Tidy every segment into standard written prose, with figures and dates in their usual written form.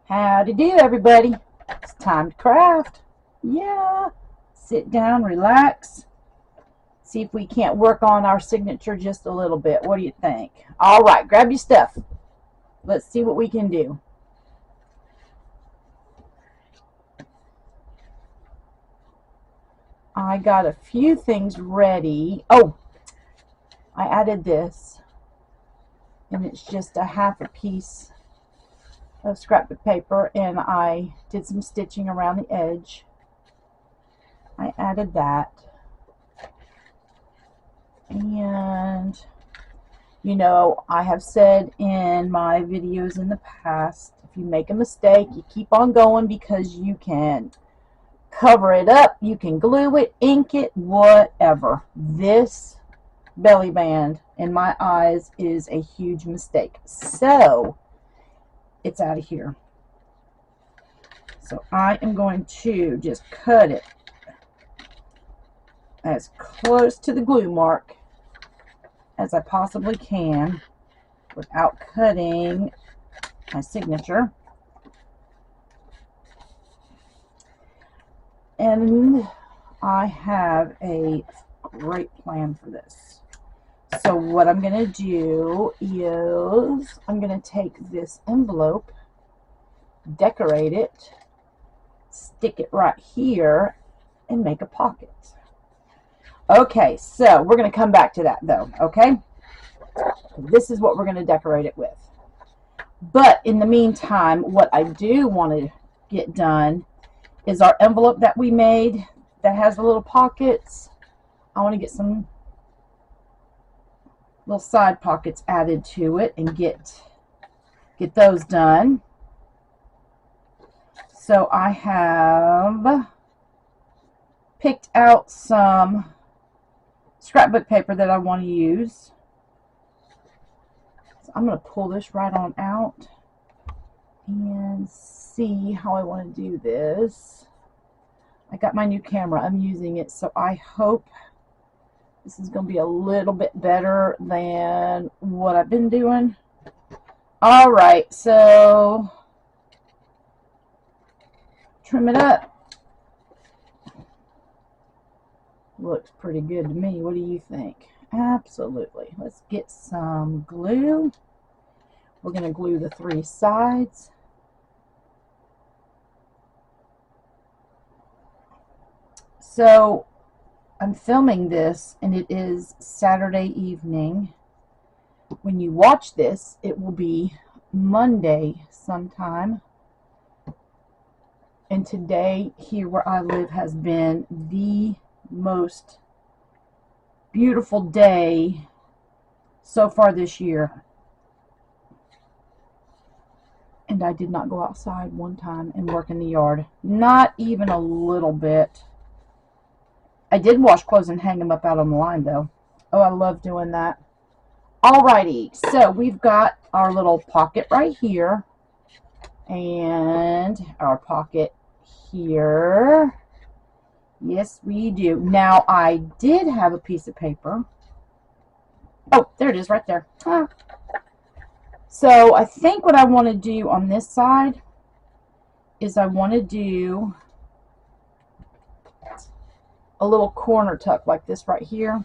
Howdy do, everybody. It's time to craft. Yeah. Sit down, relax. See if we can't work on our signature just a little bit. What do you think? All right, grab your stuff. Let's see what we can do. I got a few things ready. Oh, I added this, and it's just a half a piece of scrapbook paper, and I did some stitching around the edge. I added that, and you know, I have said in my videos in the past, if you make a mistake, you keep on going because you can cover it up, you can glue it, ink it, whatever. This belly band, in my eyes, is a huge mistake. So, it's out of here. So I am going to just cut it as close to the glue mark as I possibly can without cutting my signature. And I have a great plan for this. So what I'm going to do is I'm going to take this envelope, decorate it, stick it right here, and make a pocket. Okay, so we're going to come back to that though, okay? This is what we're going to decorate it with. But in the meantime, what I do want to get done is our envelope that we made that has the little pockets. I want to get some little side pockets added to it and get those done. So I have picked out some scrapbook paper that I want to use. So I'm going to pull this right on out and see how I want to do this. I got my new camera. I'm using it, so I hope this is going to be a little bit better than what I've been doing. All right, so trim it up. Looks pretty good to me. What do you think? Absolutely. Let's get some glue. We're going to glue the 3 sides. So I'm filming this, and it is Saturday evening. When you watch this, it will be Monday sometime. And today, here where I live, has been the most beautiful day so far this year. And I did not go outside one time and work in the yard. Not even a little bit. I did wash clothes and hang them up out on the line, though. Oh, I love doing that. Alrighty, so we've got our little pocket right here. And our pocket here. Yes, we do. Now, I did have a piece of paper. Oh, there it is right there. Ah. So, I think what I want to do on this side is I want to do a little corner tuck like this right here.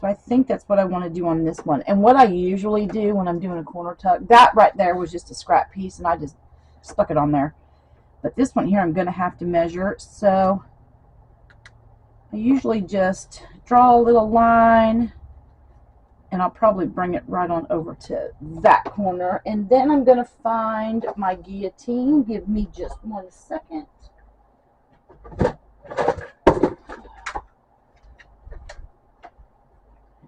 So I think that's what I want to do on this one. And what I usually do when I'm doing a corner tuck, that right there was just a scrap piece and I just stuck it on there. But this one here I'm going to have to measure. So I usually just draw a little line and I'll probably bring it right on over to that corner. And then I'm going to find my guillotine. Give me just 1 second.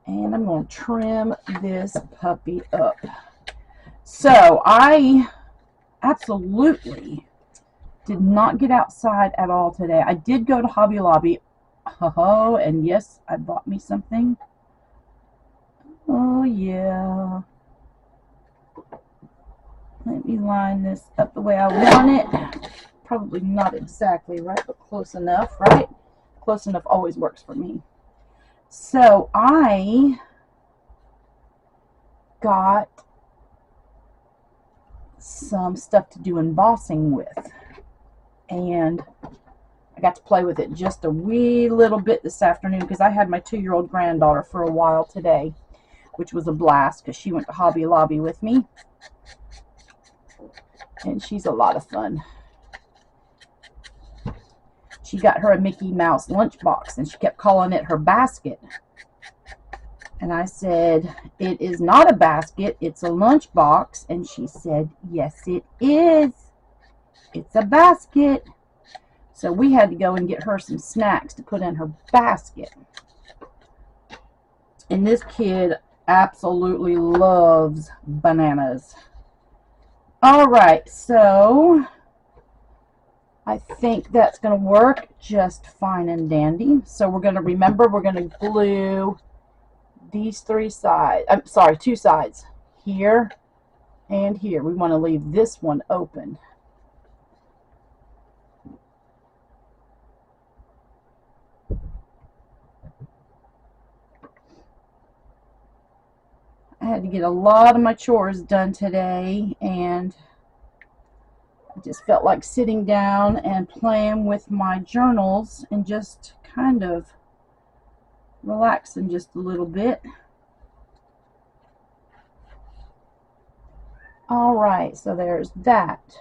And I'm going to trim this puppy up. So I absolutely did not get outside at all today. I did go to Hobby Lobby. Oh, and yes, I bought me something. Oh, yeah. Let me line this up the way I want it. Probably not exactly right, but close enough, right? Close enough always works for me. So I got some stuff to do embossing with. And I got to play with it just a wee little bit this afternoon because I had my 2-year-old granddaughter for a while today, which was a blast because she went to Hobby Lobby with me. And she's a lot of fun. She got her a Mickey Mouse lunchbox and she kept calling it her basket. And I said, it is not a basket, it's a lunchbox. And she said, yes, it is. It's a basket. So we had to go and get her some snacks to put in her basket. And this kid absolutely loves bananas. All right, so I think that's going to work just fine and dandy. So we're going to remember, we're going to glue these 3 sides. I'm sorry, 2 sides. Here and here. We want to leave this one open. I had to get a lot of my chores done today, and I just felt like sitting down and playing with my journals and just kind of relaxing just a little bit. All right, so there's that.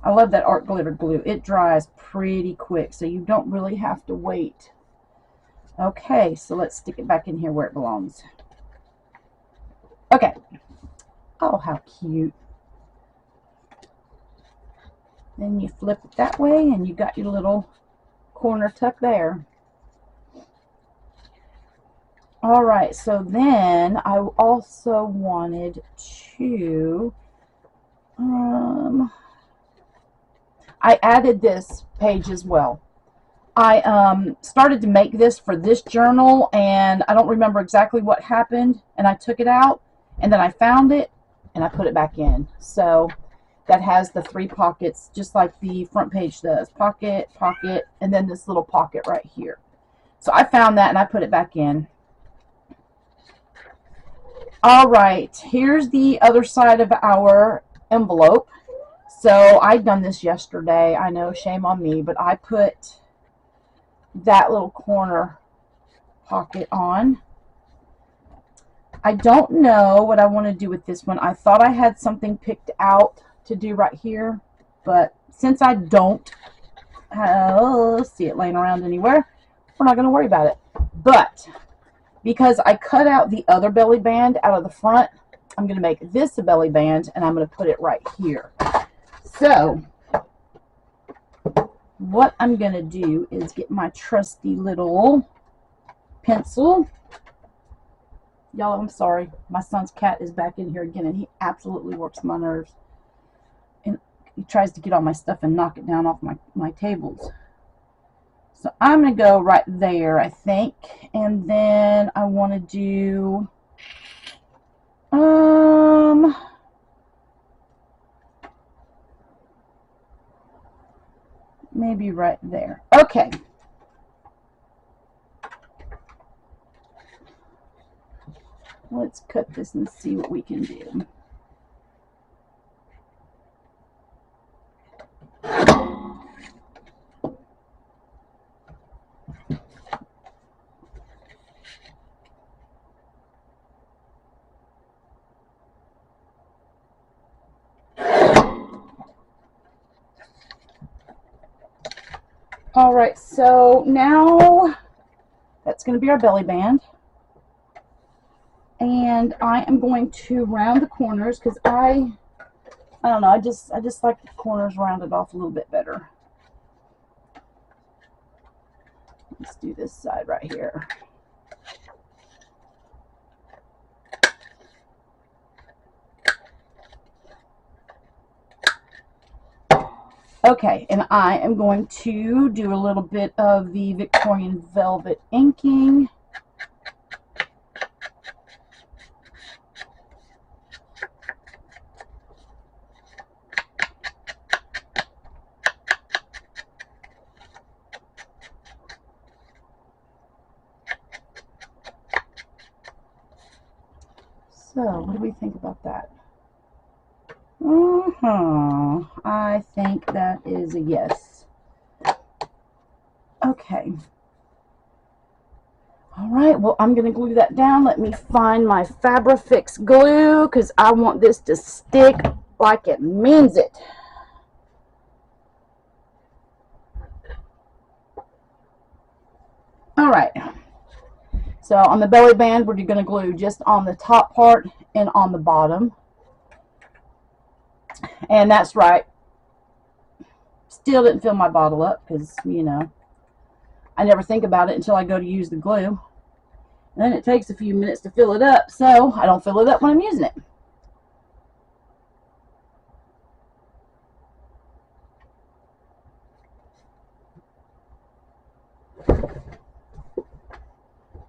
I love that art glitter glue. It dries pretty quick, so you don't really have to wait. Okay, so let's stick it back in here where it belongs. Okay. Oh, how cute. Then you flip it that way, and you got your little corner tuck there. All right, so then I also wanted to, I added this page as well. I started to make this for this journal, and I don't remember exactly what happened, and I took it out, and then I found it, and I put it back in. So that has the 3 pockets, just like the front page does. Pocket, pocket, and then this little pocket right here. So I found that, and I put it back in. All right, here's the other side of our envelope. So I'd done this yesterday. I know, shame on me, but I put that little corner pocket on. I don't know what I want to do with this one. I thought I had something picked out to do right here, but since I don't see it laying around anywhere, we're not going to worry about it. But because I cut out the other belly band out of the front, I'm going to make this a belly band, and I'm going to put it right here. So what I'm going to do is get my trusty little pencil. Y'all, I'm sorry. My son's cat is back in here again, and he absolutely works my nerves. And he tries to get all my stuff and knock it down off my tables. So I'm going to go right there, I think. And then I want to do... maybe right there. Okay. Let's cut this and see what we can do. All right, so now that's going to be our belly band. And I am going to round the corners because I don't know, I just like the corners rounded off a little bit better. Let's do this side right here. Okay, and I am going to do a little bit of the Victorian Velvet inking. So, what do we think about that? I think that is a yes. Okay. Alright, well, I'm going to glue that down. Let me find my Fabri-Fix glue because I want this to stick like it means it. Alright. So on the belly band, we're going to glue just on the top part and on the bottom. And that's right. Still didn't fill my bottle up because, you know, I never think about it until I go to use the glue. And then it takes a few minutes to fill it up, so I don't fill it up when I'm using it.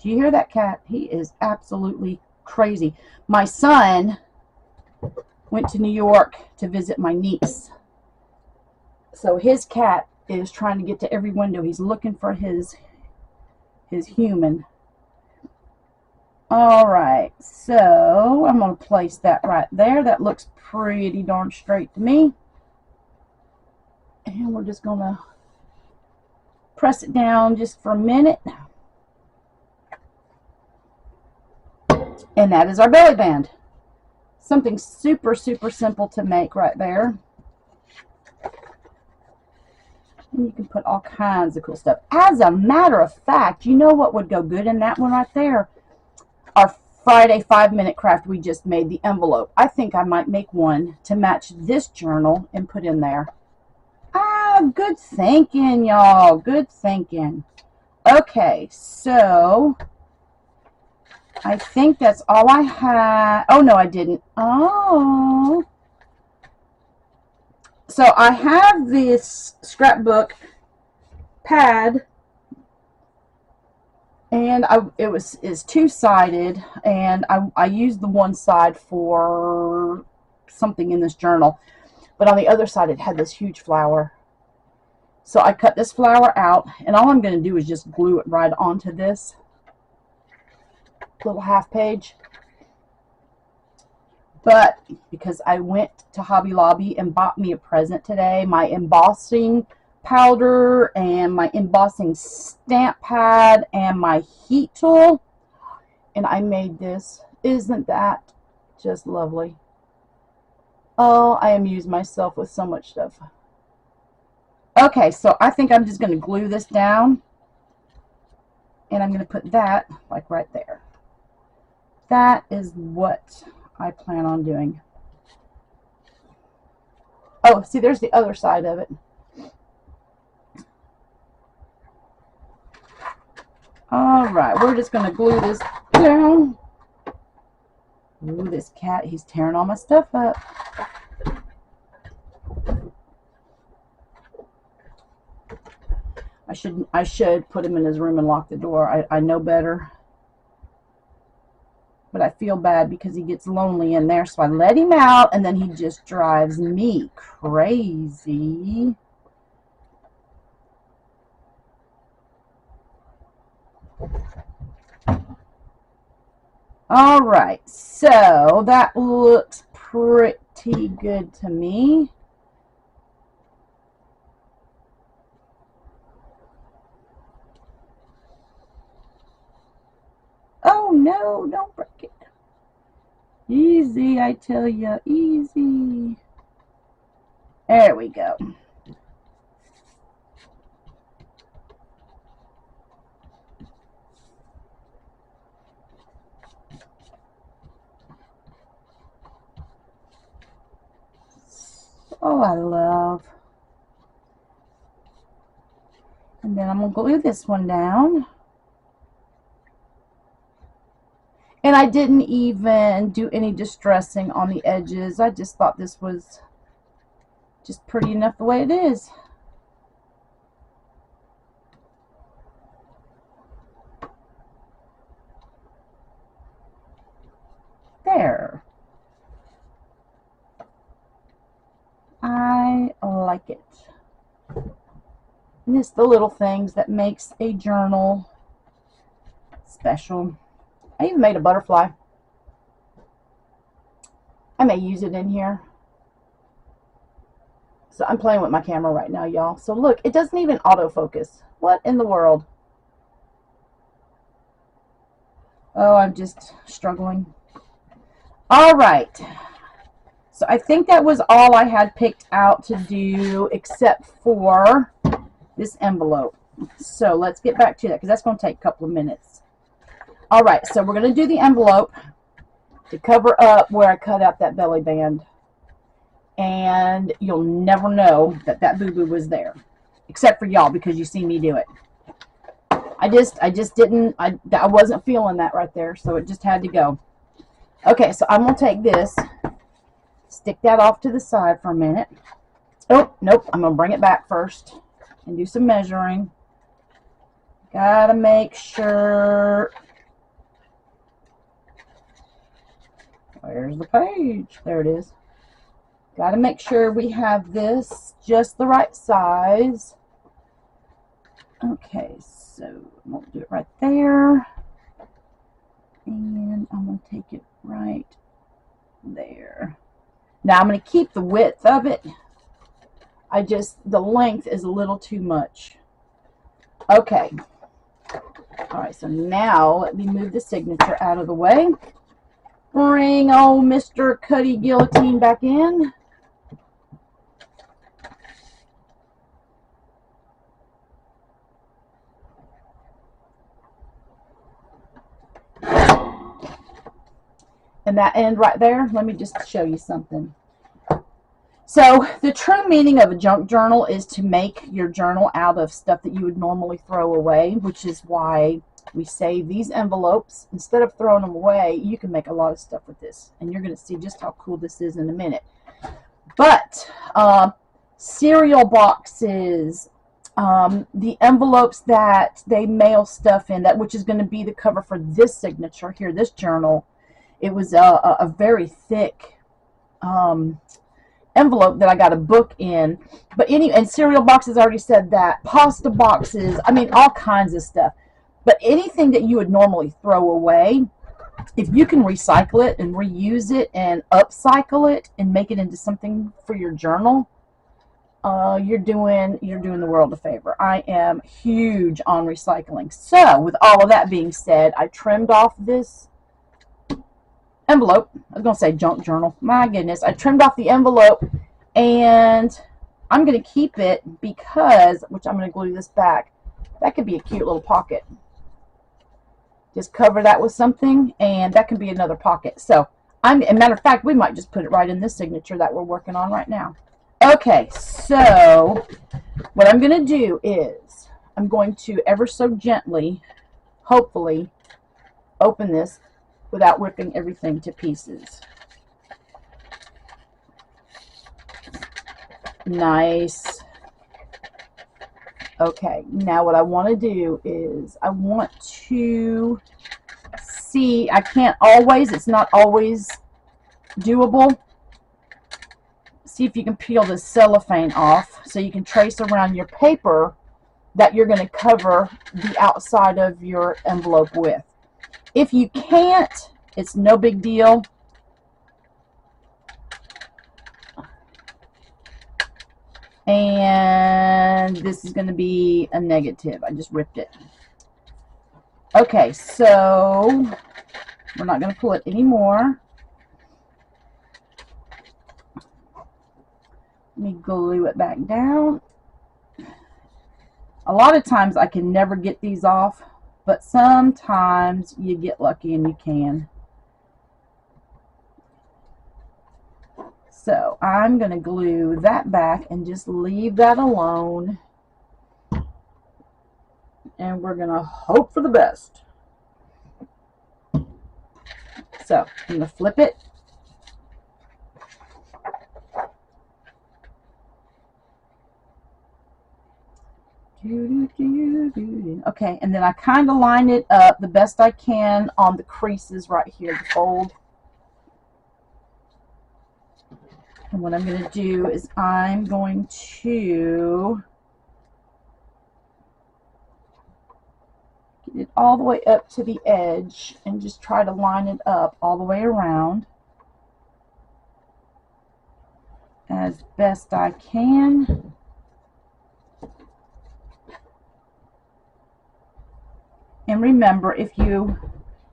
Do you hear that cat? He is absolutely crazy. My son went to New York to visit my niece. So his cat is trying to get to every window. He's looking for his human. Alright, so I'm going to place that right there. That looks pretty darn straight to me. And we're just going to press it down just for a minute. And that is our belly band. Something super, super simple to make right there. And you can put all kinds of cool stuff. As a matter of fact, you know what would go good in that one right there? Our Friday 5-minute craft we just made, the envelope. I think I might make one to match this journal and put in there. Ah, good thinking, y'all. Good thinking. Okay, so I think that's all I had. Oh, no, I didn't. Oh. So I have this scrapbook pad, and it's two-sided, and I used the one side for something in this journal, but on the other side it had this huge flower. So I cut this flower out, and all I'm going to do is just glue it right onto this little half page. But because I went to Hobby Lobby and bought me a present today, my embossing powder and my embossing stamp pad and my heat tool, and I made this. Isn't that just lovely? Oh, I amuse myself with so much stuff. Okay, so I think I'm just going to glue this down, and I'm going to put that like right there. That is what I plan on doing. Oh, see, there's the other side of it. Alright, we're just going to glue this down. Ooh, this cat, he's tearing all my stuff up. I should put him in his room and lock the door. I know better. But I feel bad because he gets lonely in there, so I let him out, and then he just drives me crazy. Alright, so that looks pretty good to me. Oh no, don't break it. Easy, I tell you, easy. There we go. Oh, I love. And then I'm going to glue this one down. And I didn't even do any distressing on the edges. I just thought this was just pretty enough the way it is. There. I like it. And it's the little things that makes a journal special. I even made a butterfly. I may use it in here. So I'm playing with my camera right now, y'all. So look, it doesn't even autofocus. What in the world? Oh, I'm just struggling. All right. So I think that was all I had picked out to do except for this envelope. So let's get back to that because that's going to take a couple of minutes. All right, so we're going to do the envelope to cover up where I cut out that belly band. And you'll never know that that boo-boo was there. Except for y'all because you see me do it. I just didn't, I wasn't feeling that right there, so it just had to go. Okay, so I'm going to take this, stick that off to the side for a minute. Oh, nope, I'm going to bring it back first and do some measuring. Gotta make sure. Where's the page? There it is. Gotta make sure we have this just the right size. Okay, so I'm going to do it right there. And I'm going to take it right there. Now I'm going to keep the width of it. The length is a little too much. Okay. Alright, so now let me move the signature out of the way. Bring old Mr. Cutty Guillotine back in. And that end right there, let me just show you something. So the true meaning of a junk journal is to make your journal out of stuff that you would normally throw away, which is why we save these envelopes. Instead of throwing them away, you can make a lot of stuff with this. And you're going to see just how cool this is in a minute. But cereal boxes, the envelopes that they mail stuff in, which is going to be the cover for this signature here, this journal. It was a very thick envelope that I got a book in. But and cereal boxes, I already said that. Pasta boxes, I mean, all kinds of stuff. But anything that you would normally throw away, if you can recycle it and reuse it and upcycle it and make it into something for your journal, you're doing the world a favor. I am huge on recycling. So with all of that being said, I trimmed off this envelope. I was going to say junk journal. My goodness. I trimmed off the envelope and I'm going to keep it because, which I'm going to glue this back, that could be a cute little pocket. Just cover that with something and that can be another pocket. So, as a matter of fact, we might just put it right in this signature that we're working on right now. Okay, so what I'm going to do is I'm going to ever so gently, hopefully, open this without ripping everything to pieces. Nice. Okay, now what I want to do is I want to see, it's not always doable. See if you can peel the cellophane off so you can trace around your paper that you're going to cover the outside of your envelope with. If you can't, it's no big deal. And this is going to be a negative. I just ripped it. Okay, so we're not going to pull it anymore. Let me glue it back down. A lot of times I can never get these off, but sometimes you get lucky and you can. So I'm going to glue that back and just leave that alone. And we're going to hope for the best. So I'm going to flip it. Okay, and then I kind of line it up the best I can on the creases right here, the fold. And what I'm going to do is I'm going to get it all the way up to the edge and just try to line it up all the way around. as best I can. And remember, if you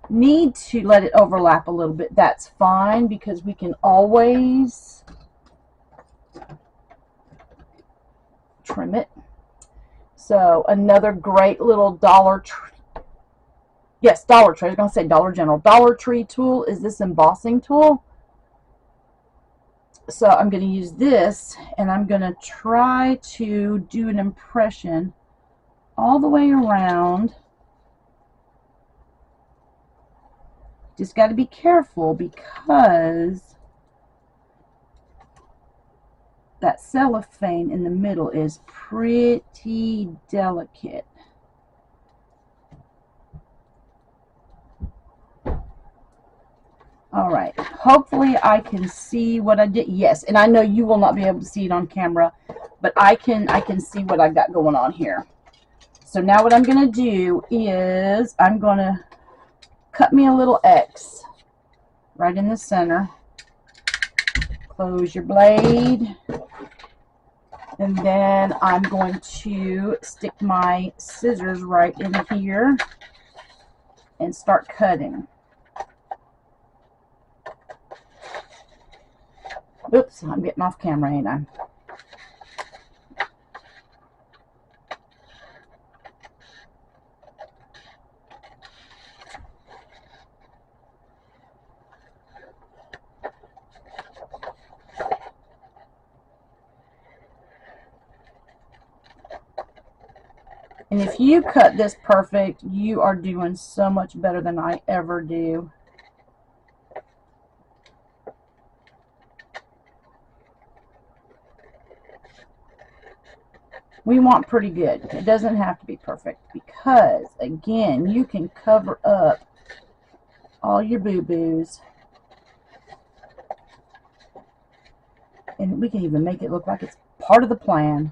need to let it overlap a little bit, that's fine, because we can always trim it. So another great little Dollar Tree, yes, Dollar Tree, I was going to say Dollar General, Dollar Tree tool is this embossing tool. So I'm going to use this, and I'm going to try to do an impression all the way around. Just got to be careful, because that cellophane in the middle is pretty delicate. All right, hopefully I can see what I did. Yes, and I know you will not be able to see it on camera, but I can see what I got going on here. So now what I'm going to do is I'm going to cut me a little X right in the center. Close your blade. And then I'm going to stick my scissors right in here and start cutting. Oops, I'm getting off camera, ain't I? And if you cut this perfect, you are doing so much better than I ever do. We want pretty good. It doesn't have to be perfect, because, again, you can cover up all your boo-boos. And we can even make it look like it's part of the plan.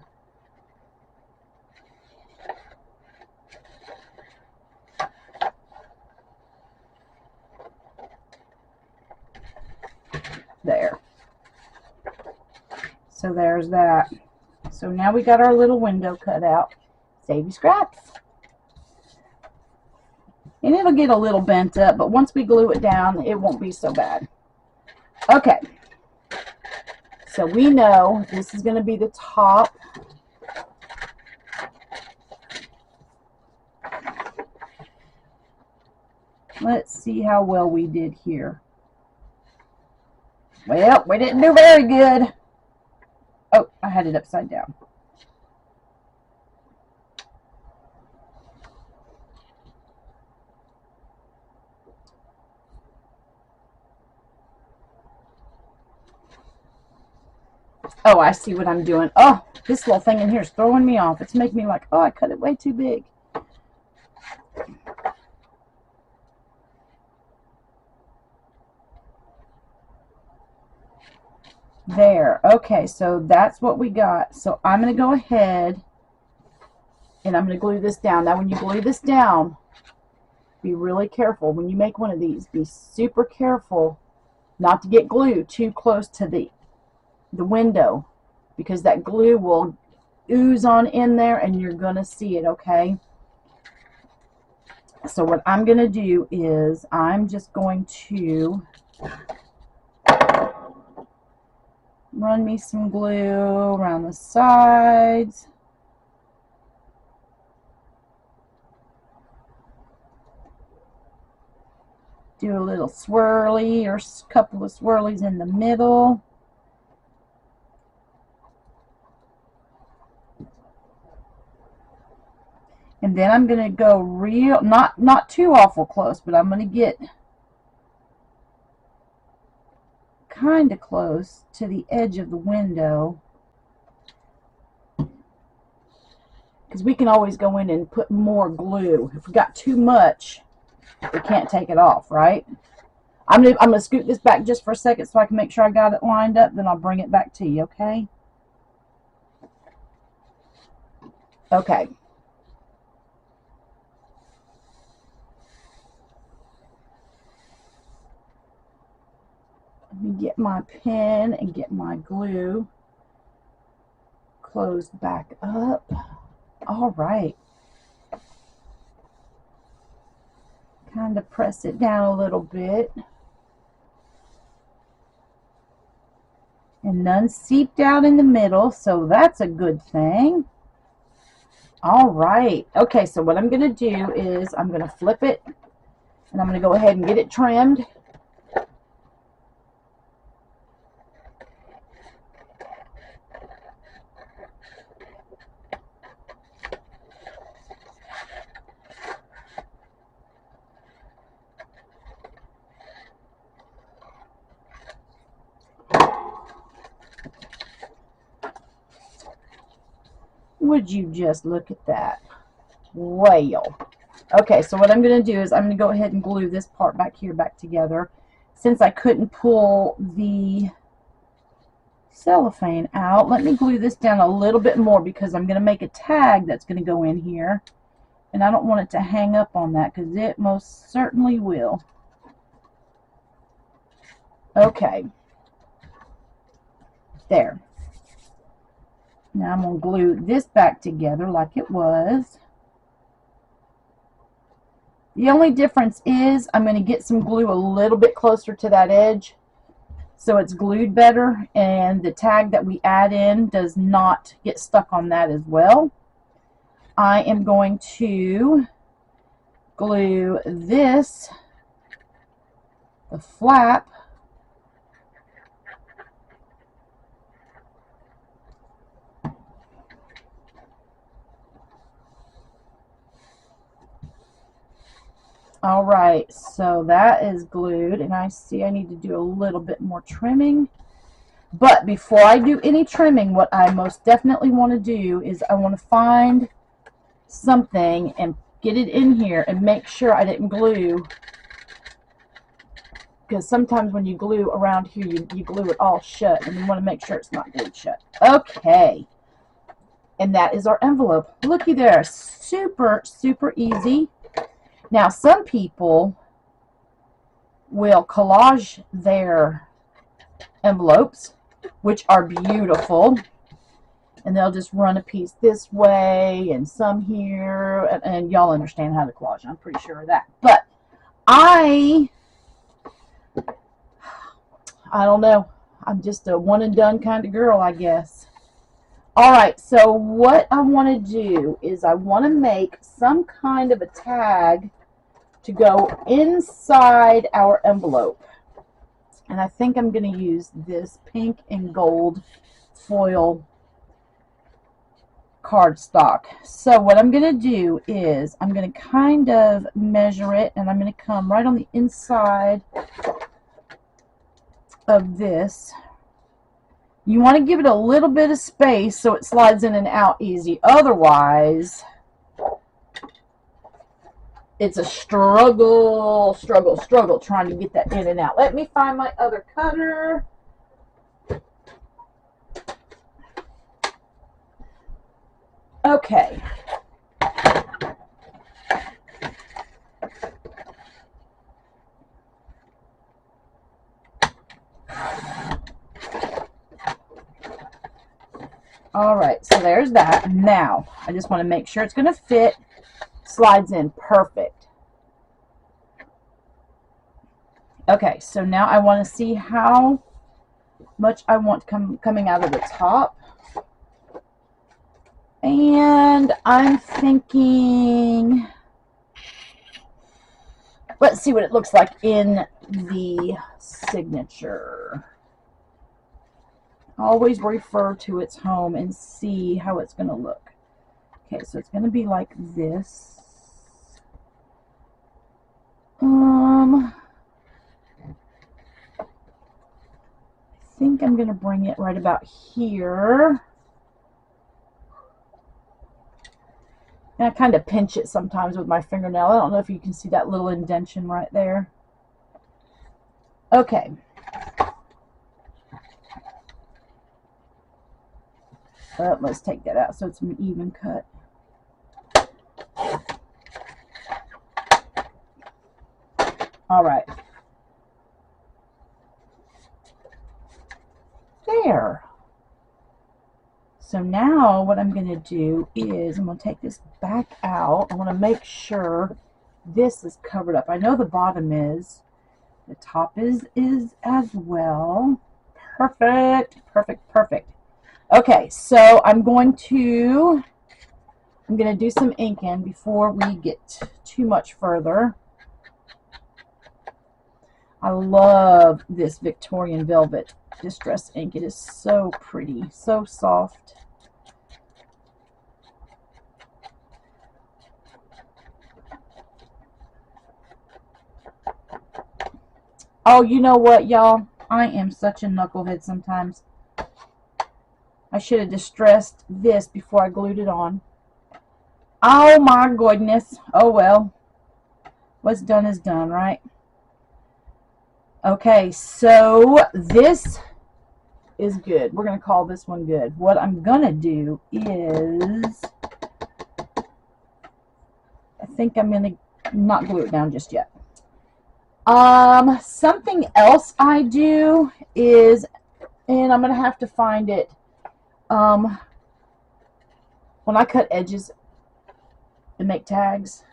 There. So there's that. So now we got our little window cut out. Save you scraps. And it'll get a little bent up, but once we glue it down, it won't be so bad. Okay. So we know this is going to be the top. Let's see how well we did here. Well, we didn't do very good. Oh, I had it upside down. Oh, I see what I'm doing. Oh, this little thing in here is throwing me off. It's making me like, oh, I cut it way too big. There. Okay, so that's what we got. So I'm going to go ahead and I'm going to glue this down. Now, when you glue this down, be really careful. When you make one of these, be super careful not to get glue too close to the window, because that glue will ooze on in there and you're going to see it, okay? So what I'm going to do is I'm just going to run me some glue around the sides. Do a little swirly or a couple of swirlies in the middle. And then I'm going to go real, not too awful close, but I'm going to get kind of close to the edge of the window, because we can always go in and put more glue. If we got too much, we can't take it off, right? I'm gonna scoot this back just for a second so I can make sure I got it lined up, then I'll bring it back to you, okay? Okay. Let me get my pen and get my glue. closed back up. All right. Kind of press it down a little bit. And none seeped out in the middle, so that's a good thing. All right. Okay, so what I'm going to do is I'm going to flip it, and I'm going to go ahead and get it trimmed. Would you just look at that? Well, okay, so what I'm going to do is I'm going to go ahead and glue this part back here back together. Since I couldn't pull the cellophane out, let me glue this down a little bit more because I'm going to make a tag that's going to go in here. And I don't want it to hang up on that because it most certainly will. Okay. There. Now I'm going to glue this back together like it was. The only difference is I'm going to get some glue a little bit closer to that edge so it's glued better, and the tag that we add in does not get stuck on that as well. I am going to glue this, the flap, all right, so that is glued, and I see I need to do a little bit more trimming. But before I do any trimming, what I most definitely want to do is I want to find something and get it in here and make sure I didn't glue, because sometimes when you glue around here you glue it all shut, and you want to make sure it's not glued shut. Okay, and that is our envelope. Looky there, super easy. Now some people will collage their envelopes, which are beautiful, and they'll just run a piece this way and some here, and y'all understand how to collage, I'm pretty sure of that. But I don't know, I'm just a one and done kind of girl, I guess. Alright, so what I want to do is I want to make some kind of a tag to go inside our envelope. And I think I'm going to use this pink and gold foil cardstock. So what I'm going to do is I'm going to kind of measure it, and I'm going to come right on the inside of this. You want to give it a little bit of space so it slides in and out easy. Otherwise, it's a struggle trying to get that in and out. Let me find my other cutter. Okay. Alright, so there's that. Now, I just want to make sure it's going to fit. Slides in perfect. Okay, so now I want to see how much I want coming out of the top. And I'm thinking, let's see what it looks like in the signature. Always refer to its home and see how it's going to look. Okay, so it's going to be like this. I think I'm going to bring it right about here. And I kind of pinch it sometimes with my fingernail. I don't know if you can see that little indentation right there. Okay. Let's take that out so it's an even cut. All right. There. So now what I'm going to do is I'm going to take this back out. I want to make sure this is covered up. I know the bottom is. The top is as well. Perfect, perfect, perfect. Okay, so I'm going to do some inking before we get too much further. I love this Victorian Velvet Distress ink. It is so pretty, so soft. Oh, you know what, y'all? I am such a knucklehead sometimes. I should have distressed this before I glued it on. Oh my goodness. Oh well. What's done is done, right? Okay, so this is good. We're going to call this one good. What I'm going to do is, I think I'm going to not glue it down just yet. Something else I do is, and I'm going to have to find it, when I cut edges and make tags,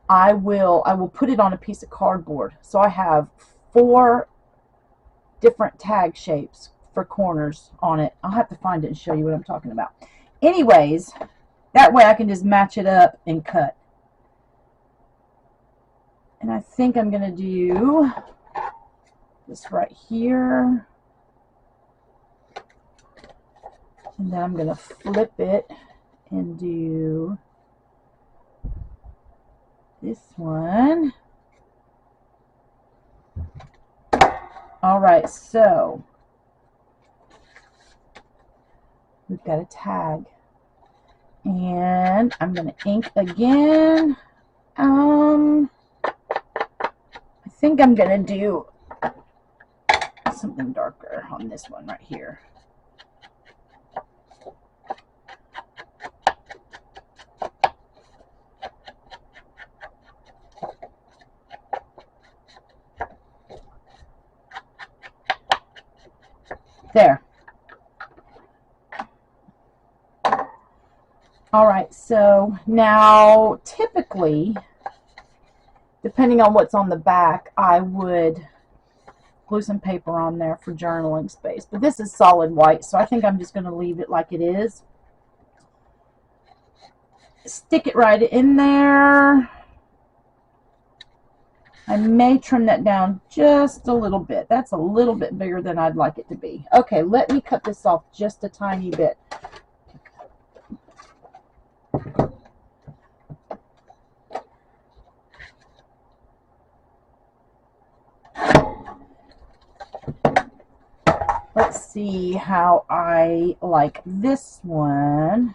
I will put it on a piece of cardboard. So I have 4 different tag shapes for corners on it. I'll have to find it and show you what I'm talking about. Anyways, that way I can just match it up and cut. And I think I'm going to do this right here. And then I'm going to flip it and do this one. Alright, so we've got a tag. And I'm going to ink again. I think I'm going to do something darker on this one right here. There. Alright, so now typically, depending on what's on the back, I would glue some paper on there for journaling space. But this is solid white, so I think I'm just going to leave it like it is. Stick it right in there. I may trim that down just a little bit. That's a little bit bigger than I'd like it to be. Okay, let me cut this off just a tiny bit. Let's see how I like this one.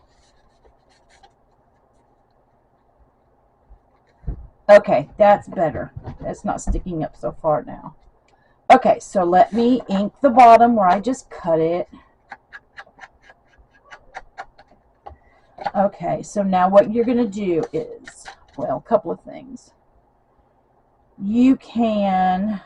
Okay, that's better. That's not sticking up so far now. Okay, so let me ink the bottom where I just cut it. Okay, so now what you're going to do is, well, a couple of things. You can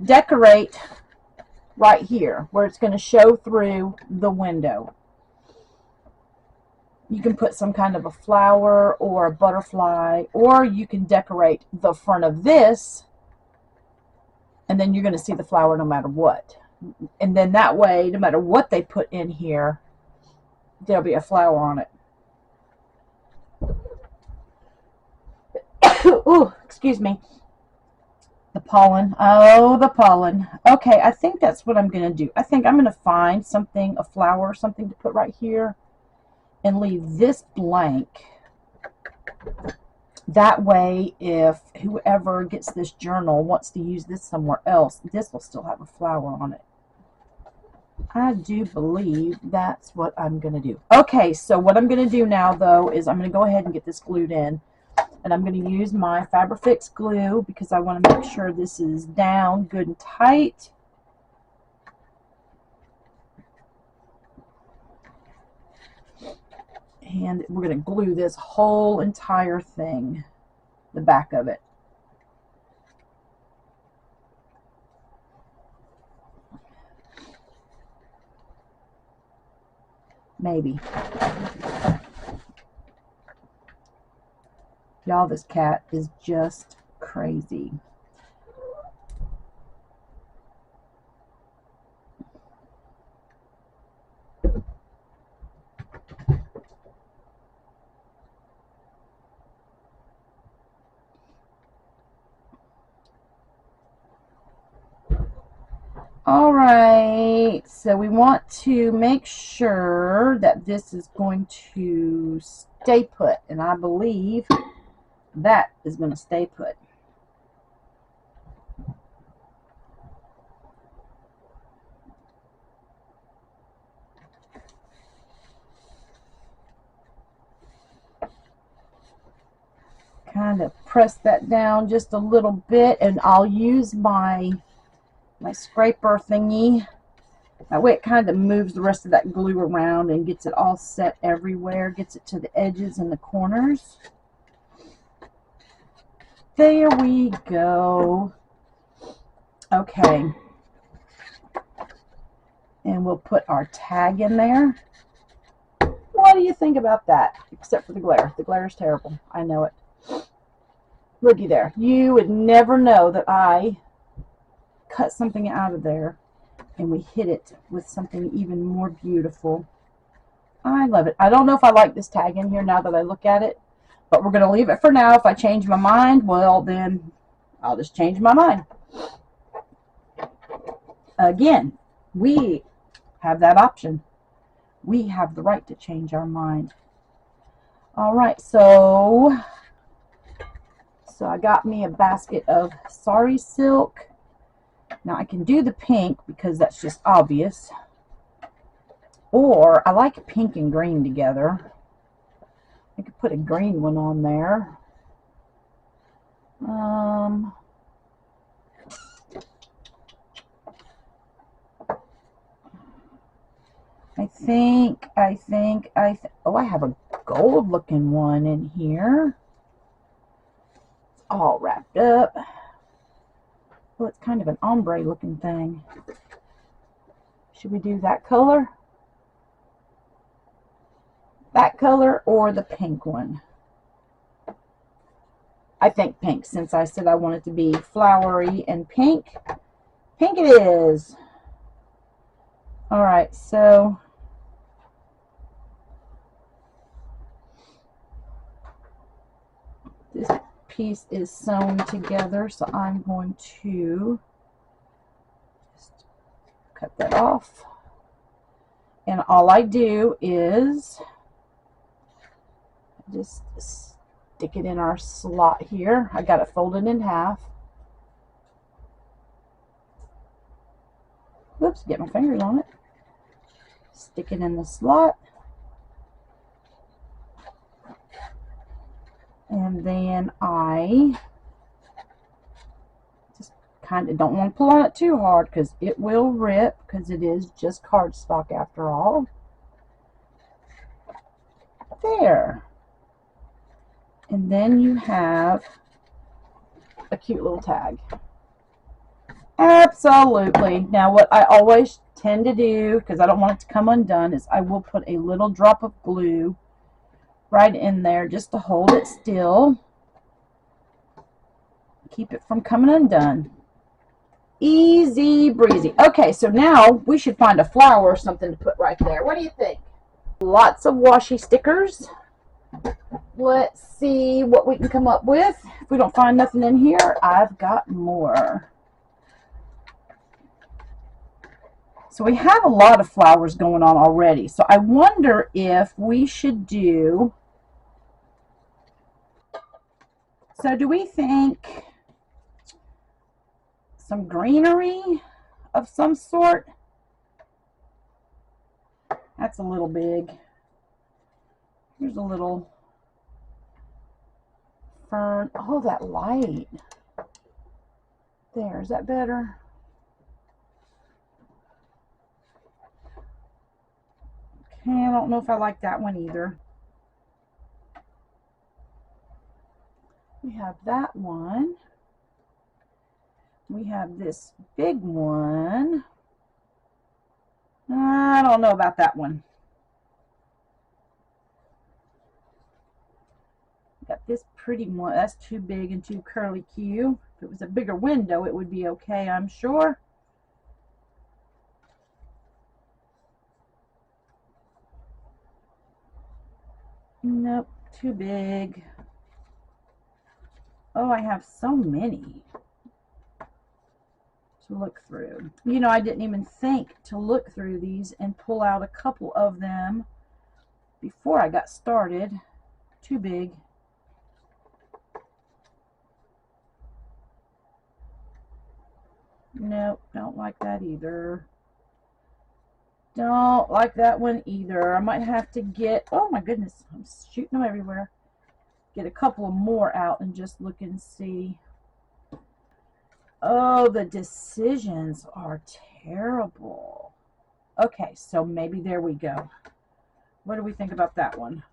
decorate right here where it's going to show through the window. You can put some kind of a flower or a butterfly, or you can decorate the front of this, and then you're going to see the flower no matter what. And then that way, no matter what they put in here, there'll be a flower on it. Ooh, excuse me. The pollen. Oh, the pollen. Okay, I think that's what I'm going to do. I think I'm going to find something, a flower or something to put right here, and leave this blank. That way, if whoever gets this journal wants to use this somewhere else, this will still have a flower on it. I do believe that's what I'm going to do. Okay, so what I'm going to do now, though, is I'm going to go ahead and get this glued in. And I'm going to use my Fabrifix glue because I want to make sure this is down good and tight. And we're going to glue this whole entire thing, the back of it. Maybe. Y'all, this cat is just crazy. All right, so we want to make sure that this is going to stay put, and I believe that is going to stay put. Kind of press that down just a little bit, and I'll use my scraper thingy. That way it kind of moves the rest of that glue around and gets it all set everywhere, gets it to the edges and the corners. There we go. Okay. And we'll put our tag in there. What do you think about that? Except for the glare. The glare is terrible. I know it. Looky there. You would never know that I cut something out of there and we hit it with something even more beautiful. I love it. I don't know if I like this tag in here now that I look at it, but we're going to leave it for now. If I change my mind, well, then I'll just change my mind. Again, we have that option. We have the right to change our mind. All right, so I got me a basket of sari silk. Now I can do the pink because that's just obvious. Or I like pink and green together. I could put a green one on there. Oh, I have a gold looking one in here. It's all wrapped up. Oh, it's kind of an ombre looking thing. Should we do that color? That color or the pink one? I think pink, since I said I want it to be flowery and pink. Pink it is. All right, so this piece is sewn together, so I'm going to just cut that off. And all I do is just stick it in our slot here. I got it folded in half. Whoops, get my fingers on it. Stick it in the slot. And then I just kind of don't want to pull on it too hard because it will rip, because it is just cardstock after all. There. And then you have a cute little tag. Absolutely. Now what I always tend to do, because I don't want it to come undone, is I will put a little drop of glue right in there just to hold it still. Keep it from coming undone. Easy breezy. Okay, so now we should find a flower or something to put right there. What do you think? Lots of washi stickers. Let's see what we can come up with. If we don't find nothing in here, I've got more. So we have a lot of flowers going on already. So I wonder if we should do... So do we think some greenery of some sort? That's a little big. Here's a little fern. Oh, that light. There, is that better? Okay, I don't know if I like that one either. We have that one. We have this big one. I don't know about that one. this pretty one. That's too big and too curly Q. If it was a bigger window, it would be okay, I'm sure. Nope, too big. Oh, I have so many to look through. You know, I didn't even think to look through these and pull out a couple of them before I got started. Too big. Nope, don't like that either. Don't like that one either. I might have to get, oh my goodness, I'm shooting them everywhere. Get a couple of more out and just look and see. Oh, the decisions are terrible. Okay, so maybe there we go. What do we think about that one?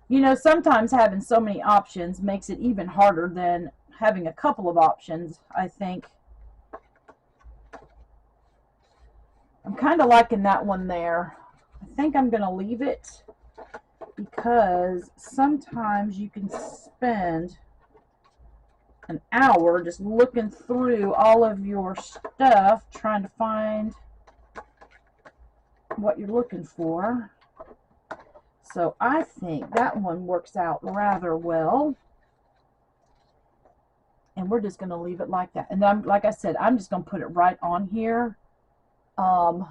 You know, sometimes having so many options makes it even harder than having a couple of options, I think. I'm kind of liking that one there. I think I'm going to leave it because sometimes you can spend an hour just looking through all of your stuff trying to find what you're looking for. So I think that one works out rather well. And we're just going to leave it like that. And then, like I said, I'm just going to put it right on here. On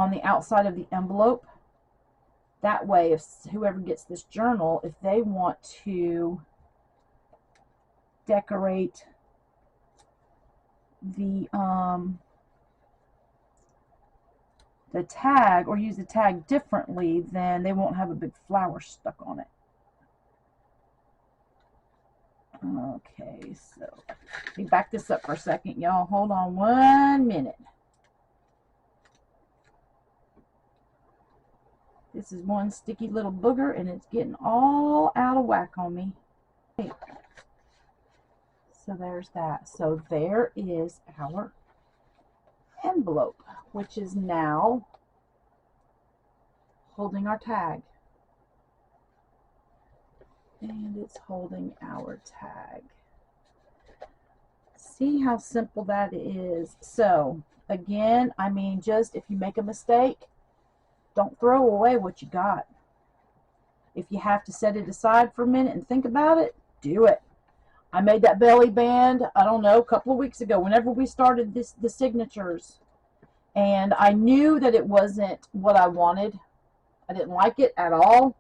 the outside of the envelope. That way, if whoever gets this journal, if they want to decorate the tag or use the tag differently, then they won't have a big flower stuck on it. Okay, so let me back this up for a second, y'all. Hold on 1 minute. This is one sticky little booger, and it's getting all out of whack on me. Okay. So there's that. So there is our envelope, which is now holding our tag. And it's holding our tag. See how simple that is. So again, I mean, just if you make a mistake, don't throw away what you got. If you have to set it aside for a minute and think about it, do it. I made that belly band, I don't know, a couple of weeks ago, whenever we started the signatures. And I knew that it wasn't what I wanted. I didn't like it at all.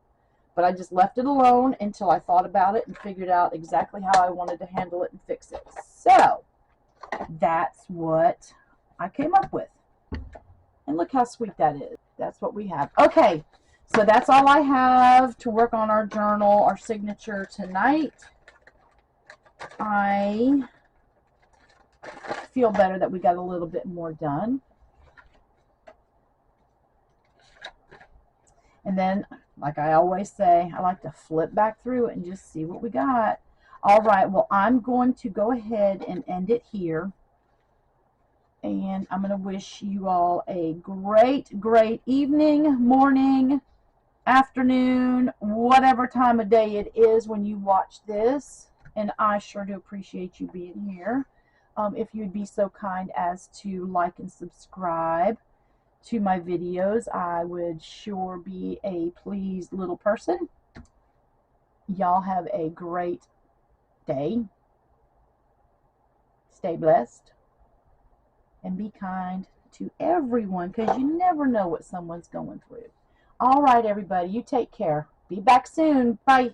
But I just left it alone until I thought about it and figured out exactly how I wanted to handle it and fix it. So that's what I came up with. And look how sweet that is. That's what we have. Okay, so that's all I have to work on our journal, our signature tonight. I feel better that we got a little bit more done. And then, like I always say, I like to flip back through it and just see what we got. All right, well, I'm going to go ahead and end it here. And I'm going to wish you all a great, great evening, morning, afternoon, whatever time of day it is when you watch this. And I sure do appreciate you being here. If you'd be so kind as to like and subscribe to my videos, I would sure be a pleased little person. Y'all have a great day. Stay blessed. And be kind to everyone, because you never know what someone's going through. All right, everybody. You take care. Be back soon. Bye.